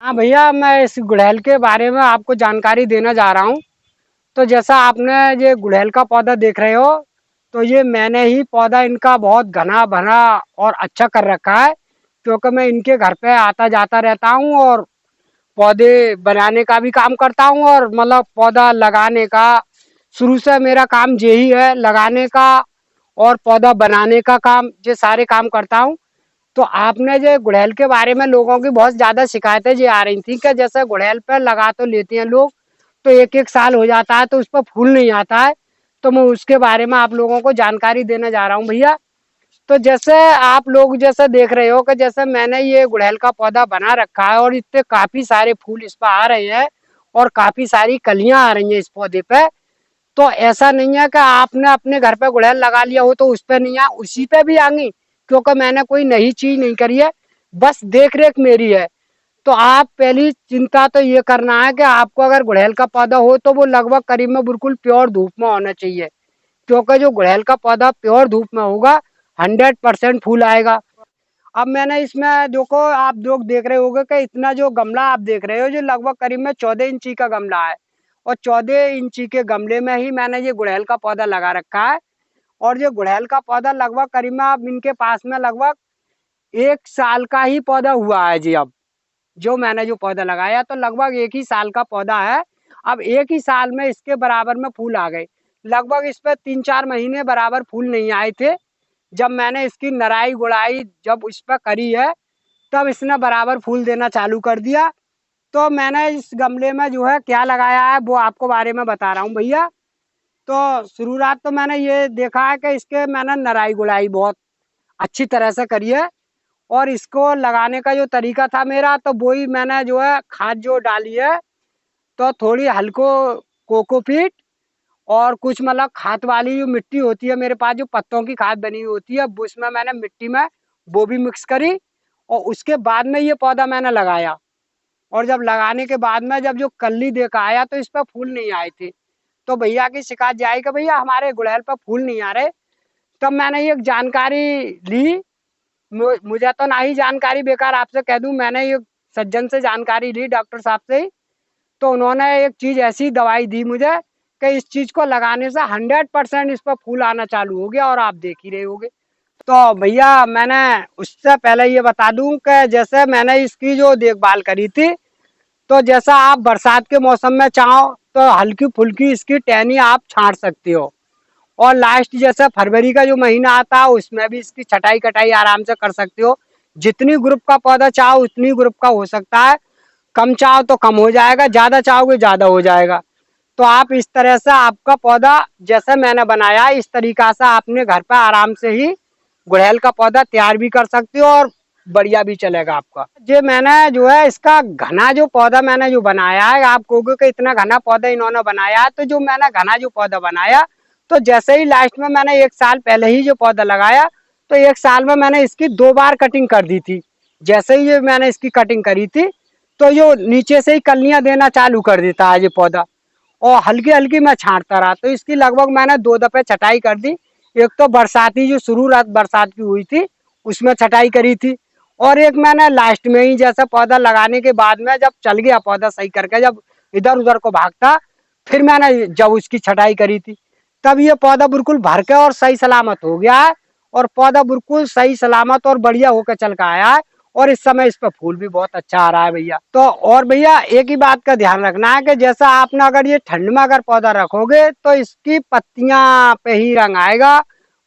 हाँ भैया, मैं इस गुड़हल के बारे में आपको जानकारी देना जा रहा हूँ। तो जैसा आपने ये गुड़हल का पौधा देख रहे हो, तो ये मैंने ही पौधा इनका बहुत घना भरा और अच्छा कर रखा है, क्योंकि मैं इनके घर पे आता जाता रहता हूँ और पौधे बनाने का भी काम करता हूँ और मतलब पौधा लगाने का शुरू से मेरा काम यही है, लगाने का और पौधा बनाने का काम, ये सारे काम करता हूँ। तो आपने जो गुड़हल के बारे में लोगों की बहुत ज़्यादा शिकायतें ये आ रही थी कि जैसे गुड़हल पर लगा तो लेते हैं लोग, तो एक एक साल हो जाता है तो उस पर फूल नहीं आता है। तो मैं उसके बारे में आप लोगों को जानकारी देने जा रहा हूँ भैया। तो जैसे आप लोग जैसे देख रहे हो कि जैसे मैंने ये गुड़हल का पौधा बना रखा है और इससे काफ़ी सारे फूल इस पर आ रहे हैं और काफ़ी सारी कलियां आ रही हैं इस पौधे पे। तो ऐसा नहीं है कि आपने अपने घर पे गुड़हल लगा लिया हो तो उस पे नहीं आ, उसी पे भी आएंगी, क्योंकि मैंने कोई नई चीज नहीं करी है, बस देख रेख मेरी है। तो आप पहली चिंता तो ये करना है कि आपको अगर गुड़हल का पौधा हो तो वो लगभग करीब में बिल्कुल प्योर धूप में होना चाहिए, क्योंकि जो गुड़हल का पौधा प्योर धूप में होगा 100% फूल आएगा। अब मैंने इसमें देखो, आप लोग देख रहे होंगे कि इतना जो गमला आप देख रहे हो जो लगभग करीब में 14 इंची का गमला है, और 14 इंची के गमले में ही मैंने ये गुड़हल का पौधा लगा रखा है। और ये गुड़हल का पौधा लगभग करीब में अब इनके पास में लगभग 1 साल का ही पौधा हुआ है जी। अब जो मैंने जो पौधा लगाया तो लगभग 1 ही साल का पौधा है। अब 1 ही साल में इसके बराबर में फूल आ गए। लगभग इस पर 3-4 महीने बराबर फूल नहीं आए थे। जब मैंने इसकी नराई गुड़ाई जब इस पर करी है, तब इसने बराबर फूल देना चालू कर दिया। तो मैंने इस गमले में जो है क्या लगाया है वो आपको बारे में बता रहा हूँ भैया। तो शुरुआत तो मैंने ये देखा है कि इसके मैंने नराई गुड़ाई बहुत अच्छी तरह से करी है। और इसको लगाने का जो तरीका था मेरा, तो वही मैंने जो है खाद जो डाली है, तो थोड़ी हल्को कोकोपीट और कुछ मतलब खाद वाली जो मिट्टी होती है मेरे पास, जो पत्तों की खाद बनी हुई होती है, वो उसमें मैंने मिट्टी में वो भी मिक्स करी। और उसके बाद में ये पौधा मैंने लगाया। और जब लगाने के बाद में जब जो कल्ली देखा आया तो इस पर फूल नहीं आए थे। तो भैया की शिकायत जाए कि भैया हमारे गुड़हल पर फूल नहीं आ रहे। तब मैंने ये जानकारी ली। मुझे तो ना ही जानकारी बेकार आपसे कह दूं, मैंने ये सज्जन से जानकारी ली, डॉक्टर साहब से ही। तो उन्होंने एक चीज ऐसी दवाई दी मुझे कि इस चीज को लगाने से 100% इस पर फूल आना चालू हो गया, और आप देख ही रहे होगे। तो भैया मैंने उससे पहले ये बता दूं कि जैसे मैंने इसकी जो देखभाल करी थी, तो जैसा आप बरसात के मौसम में चाहो तो हल्की फुल्की इसकी टहनी आप छांट सकते हो। और लास्ट जैसे फरवरी का जो महीना आता है उसमें भी इसकी छटाई कटाई आराम से कर सकते हो। जितनी ग्रुप का पौधा चाहो उतनी ग्रुप का हो सकता है, कम चाहो तो कम हो जाएगा, ज़्यादा चाहोगे ज़्यादा हो जाएगा। तो आप इस तरह से आपका पौधा जैसे मैंने बनाया इस तरीका से आपने घर पर आराम से ही गुड़हल का पौधा तैयार भी कर सकते हो और बढ़िया भी चलेगा आपका। ये मैंने जो है इसका घना जो पौधा मैंने जो बनाया है, आप कहोगे कि इतना घना पौधा इन्होंने बनाया है, तो जो मैंने घना जो पौधा बनाया, तो जैसे ही लास्ट में मैंने 1 साल पहले ही जो पौधा लगाया, तो 1 साल में मैंने इसकी 2 बार कटिंग कर दी थी। जैसे ही ये मैंने इसकी कटिंग करी थी, तो जो नीचे से ही कलियां देना चालू कर देता है ये पौधा। और हल्की हल्की मैं छांटता रहा, तो इसकी लगभग मैंने 2 दफे छटाई कर दी। एक तो बरसाती जो शुरुआत बरसात की हुई थी उसमें छटाई करी थी, और एक मैंने लास्ट में ही जैसे पौधा लगाने के बाद में जब चल गया पौधा सही करके, जब इधर उधर को भागता, फिर मैंने जब उसकी छटाई करी थी, तब ये पौधा बिल्कुल भर के और सही सलामत हो गया है। और पौधा बिल्कुल सही सलामत और बढ़िया होकर चल के आया है। और इस समय इस पर फूल भी बहुत अच्छा आ रहा है भैया। तो और भैया एक ही बात का ध्यान रखना है कि जैसा आपने अगर ये ठंड में अगर पौधा रखोगे तो इसकी पत्तियां पे ही रंग आएगा,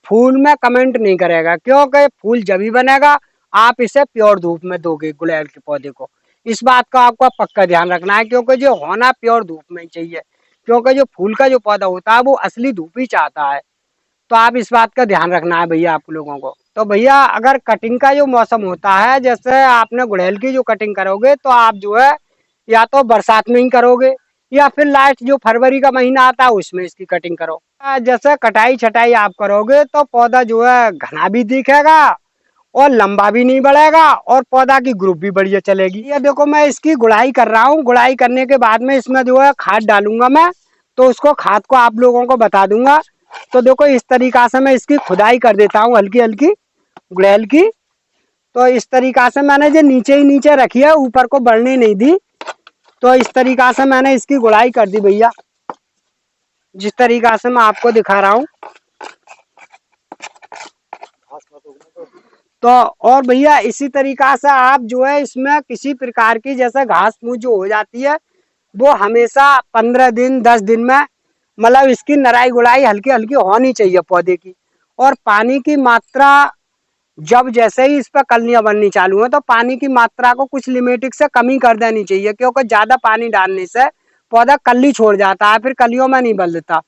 फूल में कमेंट नहीं करेगा, क्योंकि फूल जब ही बनेगा आप इसे प्योर धूप में दोगे गुड़हल के पौधे को। इस बात का आपको पक्का ध्यान रखना है, क्योंकि जो होना प्योर धूप में ही चाहिए, क्योंकि जो फूल का जो पौधा होता है वो असली धूप ही चाहता है। तो आप इस बात का ध्यान रखना है भैया आप लोगों को। तो भैया अगर कटिंग का जो मौसम होता है, जैसे आपने गुड़हल की जो कटिंग करोगे तो आप जो है या तो बरसात में ही करोगे, या फिर लास्ट जो फरवरी का महीना आता है उसमें इसकी कटिंग करो। जैसे कटाई छटाई आप करोगे तो पौधा जो है घना भी दिखेगा और लंबा भी नहीं बढ़ेगा, और पौधा की ग्रुप भी बढ़िया चलेगी। ये देखो मैं इसकी गुड़ाई कर रहा हूँ, गुड़ाई करने के बाद में इसमें जो है खाद डालूंगा मैं, तो उसको खाद को आप लोगों को बता दूंगा। तो देखो इस तरीका से मैं इसकी खुदाई कर देता हूँ हल्की हल्की गुड़हल की। तो इस तरीका से मैंने जो नीचे ही नीचे रखी है, ऊपर को बढ़ने नहीं दी। तो इस तरीका से मैंने इसकी गुड़ाई कर दी भैया, जिस तरीका से मैं आपको दिखा रहा हूँ। तो और भैया इसी तरीका से आप जो है इसमें किसी प्रकार की जैसे घास फूस जो हो जाती है, वो हमेशा 15 दिन 10 दिन में मतलब इसकी नराई गुड़ाई हल्की हल्की होनी चाहिए पौधे की। और पानी की मात्रा जब जैसे ही इस पर कलियां बननी चालू है, तो पानी की मात्रा को कुछ लिमिटिक से कमी कर देनी चाहिए, क्योंकि ज्यादा पानी डालने से पौधा कली छोड़ जाता है, फिर कलियों में नहीं बदलता।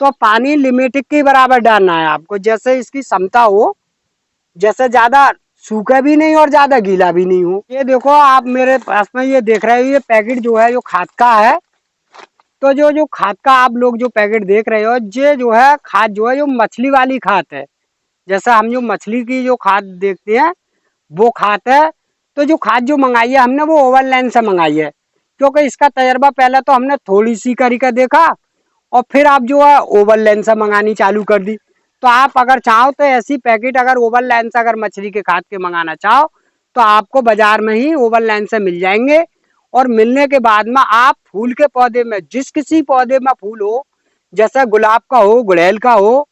तो पानी लिमिटिक के बराबर डालना है आपको, जैसे इसकी क्षमता हो, जैसे ज्यादा सूखा भी नहीं और ज्यादा गीला भी नहीं हो। ये देखो आप मेरे पास में ये देख रहे हो, ये पैकेट जो है जो खाद का है। तो जो जो खाद का आप लोग जो पैकेट देख रहे हो, ये जो है खाद जो है जो मछली वाली खाद है। जैसे हम जो मछली की जो खाद देखते हैं वो खाद है। तो जो खाद जो मंगाई है हमने वो ओवरलैंड से मंगाई है, क्योंकि इसका तजर्बा पहले तो हमने थोड़ी सी करके देखा, और फिर आप जो है ओवरलैंड से मंगानी चालू कर दी। तो आप अगर चाहो तो ऐसी पैकेट अगर ओवरलैंड से अगर मछली के खाद के मंगाना चाहो, तो आपको बाजार में ही ओवरलैंड से मिल जाएंगे। और मिलने के बाद में आप फूल के पौधे में, जिस किसी पौधे में फूल हो, जैसे गुलाब का हो, गुड़हल का हो,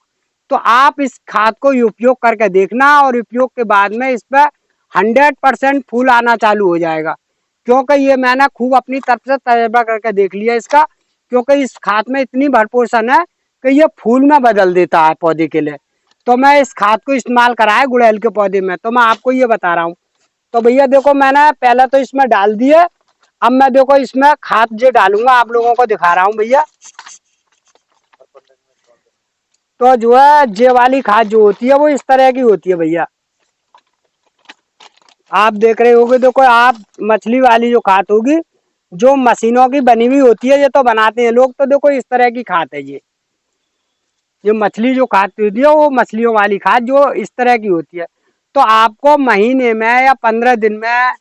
तो आप इस खाद को उपयोग करके देखना, और उपयोग के बाद में इस पर 100% फूल आना चालू हो जाएगा। क्योंकि ये मैंने खूब अपनी तरफ से तजर्बा करके देख लिया इसका, क्योंकि इस खाद में इतनी भरपूर है कि ये फूल में बदल देता है पौधे के लिए। तो मैं इस खाद को इस्तेमाल करा है गुड़हल के पौधे में, तो मैं आपको ये बता रहा हूँ। तो भैया देखो मैंने पहले तो इसमें डाल दिए, अब मैं देखो इसमें खाद जो डालूंगा आप लोगों को दिखा रहा हूँ भैया। तो जो है जे वाली खाद जो होती है वो इस तरह की होती है भैया, आप देख रहे होगे। देखो आप मछली वाली जो खाद होगी जो मशीनों की बनी हुई होती है, ये तो बनाते हैं लोग। तो देखो इस तरह की खाद है ये मछली जो खाद होती है वो मछलियों वाली खाद जो इस तरह की होती है। तो आपको महीने में या 15 दिन में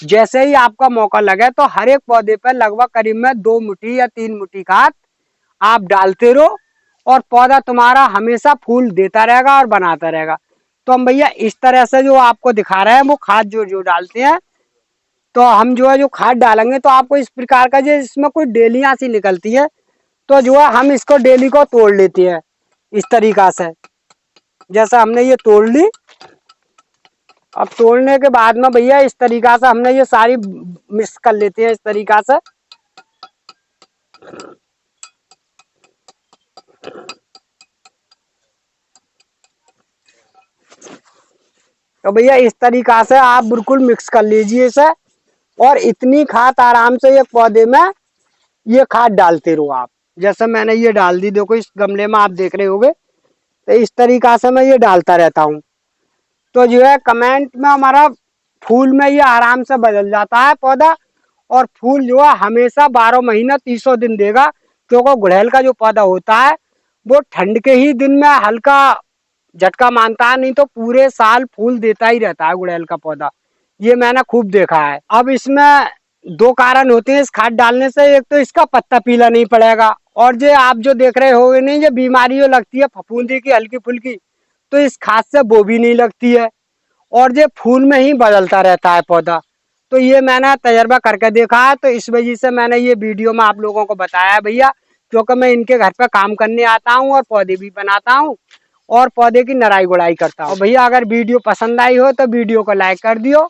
जैसे ही आपका मौका लगे, तो हर एक पौधे पर लगभग करीब में 2 मुट्ठी या 3 मुट्ठी खाद आप डालते रहो, और पौधा तुम्हारा हमेशा फूल देता रहेगा और बनाता रहेगा। तो हम भैया इस तरह से जो आपको दिखा रहे हैं वो खाद जो जो डालते हैं, तो हम जो है जो खाद डालेंगे तो आपको इस प्रकार का जो इसमें कोई डेलियां सी निकलती है, तो जो है हम इसको डेली को तोड़ लेते हैं इस तरीका से। जैसा हमने ये तोड़ ली, अब तोड़ने के बाद में भैया इस तरीका से हमने ये सारी मिक्स कर लेते हैं इस तरीका से। तो भैया इस तरीका से आप बिल्कुल मिक्स कर लीजिए इसे, और इतनी खाद आराम से एक पौधे में ये खाद डालते रहो आप। जैसे मैंने ये डाल दी, देखो इस गमले में आप देख रहे होगे, तो इस तरीका से मैं ये डालता रहता हूँ। तो जो है कमेंट में हमारा फूल में ये आराम से बदल जाता है पौधा, और फूल जो है हमेशा 12 महीना 300 दिन देगा। क्योंकि गुड़हल का जो पौधा होता है वो ठंड के ही दिन में हल्का झटका मानता है, नहीं तो पूरे साल फूल देता ही रहता है गुड़हल का पौधा। ये मैंने खूब देखा है। अब इसमें 2 कारण होते हैं इस खाद डालने से, एक तो इसका पत्ता पीला नहीं पड़ेगा, और जो आप जो देख रहे हो नहीं, जो बीमारी जो लगती है फफूंदी की हल्की फुल्की, तो इस खाद से वो भी नहीं लगती है, और जो फूल में ही बदलता रहता है पौधा। तो ये मैंने तजर्बा करके देखा है, तो इस वजह से मैंने ये वीडियो में आप लोगों को बताया है भैया। क्योंकि मैं इनके घर पे काम करने आता हूँ और पौधे भी बनाता हूँ और पौधे की नराई गुड़ाई करता हूँ। भैया अगर वीडियो पसंद आई हो तो वीडियो को लाइक कर दियो।